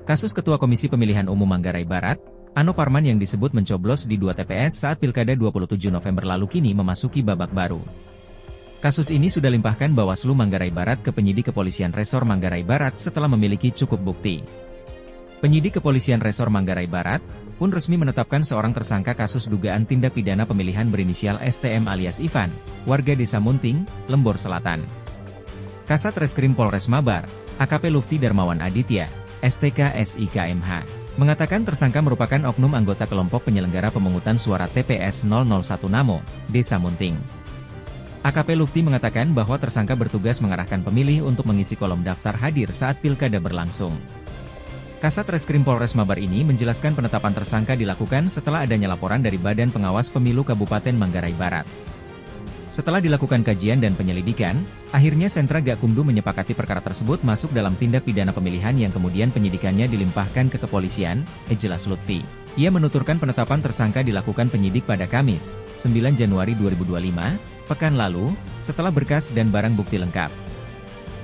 Kasus Ketua Komisi Pemilihan Umum Manggarai Barat, Ano Parman yang disebut mencoblos di 2 TPS saat Pilkada 27 November lalu kini memasuki babak baru. Kasus ini sudah limpahkan Bawaslu Manggarai Barat ke penyidik Kepolisian Resor Manggarai Barat setelah memiliki cukup bukti. Penyidik Kepolisian Resor Manggarai Barat pun resmi menetapkan seorang tersangka kasus dugaan tindak pidana pemilihan berinisial STM alias Ivan, warga Desa Munting, Lembor Selatan. Kasat Reskrim Polres Mabar, AKP Lufti Darmawan Aditya, STK SIKMH, mengatakan tersangka merupakan oknum anggota kelompok penyelenggara pemungutan suara TPS 001 Namo, Desa Munting. AKP Lufti mengatakan bahwa tersangka bertugas mengarahkan pemilih untuk mengisi kolom daftar hadir saat pilkada berlangsung. Kasat Reskrim Polres Mabar ini menjelaskan penetapan tersangka dilakukan setelah adanya laporan dari Badan Pengawas Pemilu Kabupaten Manggarai Barat. Setelah dilakukan kajian dan penyelidikan, akhirnya Sentra Gakumdu menyepakati perkara tersebut masuk dalam tindak pidana pemilihan yang kemudian penyidikannya dilimpahkan ke kepolisian, jelas Lutfi. Ia menuturkan penetapan tersangka dilakukan penyidik pada Kamis, 9 Januari 2025, pekan lalu, setelah berkas dan barang bukti lengkap.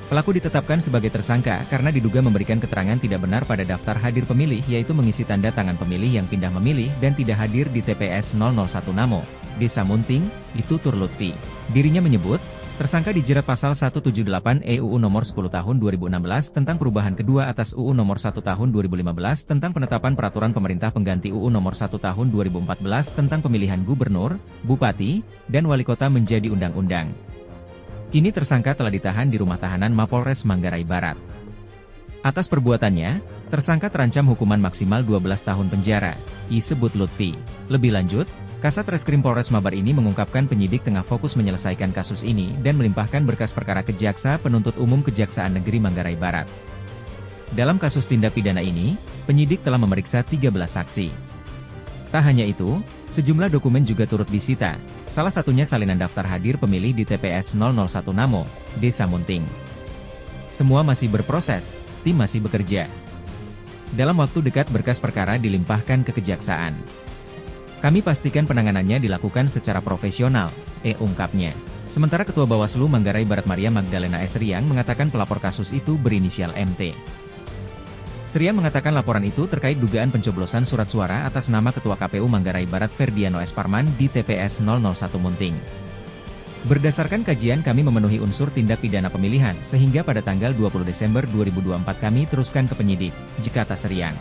Pelaku ditetapkan sebagai tersangka karena diduga memberikan keterangan tidak benar pada daftar hadir pemilih yaitu mengisi tanda tangan pemilih yang pindah memilih dan tidak hadir di TPS 001 Namo, Desa Munting, ditutur Lutfi. Dirinya menyebut, tersangka dijerat pasal 178 UU nomor 10 tahun 2016 tentang perubahan kedua atas UU nomor 1 tahun 2015 tentang penetapan peraturan pemerintah pengganti UU nomor 1 tahun 2014 tentang pemilihan gubernur, bupati, dan wali kota menjadi undang-undang. Kini tersangka telah ditahan di rumah tahanan Mapolres Manggarai Barat. Atas perbuatannya, tersangka terancam hukuman maksimal 12 tahun penjara, disebut Lutfi. Lebih lanjut, Kasat Reskrim Polres Mabar ini mengungkapkan penyidik tengah fokus menyelesaikan kasus ini dan melimpahkan berkas perkara ke Jaksa Penuntut Umum Kejaksaan Negeri Manggarai Barat. Dalam kasus tindak pidana ini, penyidik telah memeriksa 13 saksi. Tak hanya itu, sejumlah dokumen juga turut disita, salah satunya salinan daftar hadir pemilih di TPS 001 Namo, Desa Munting. Semua masih berproses, tim masih bekerja. Dalam waktu dekat berkas perkara dilimpahkan ke Kejaksaan. Kami pastikan penanganannya dilakukan secara profesional, ungkapnya. Sementara Ketua Bawaslu Manggarai Barat Maria Magdalena S. Riang mengatakan pelapor kasus itu berinisial MT. Riang mengatakan laporan itu terkait dugaan pencoblosan surat suara atas nama Ketua KPU Manggarai Barat Ferdiano S. Parman di TPS 001 Munting. Berdasarkan kajian kami memenuhi unsur tindak pidana pemilihan sehingga pada tanggal 20 Desember 2024 kami teruskan ke penyidik, jika atas Riang.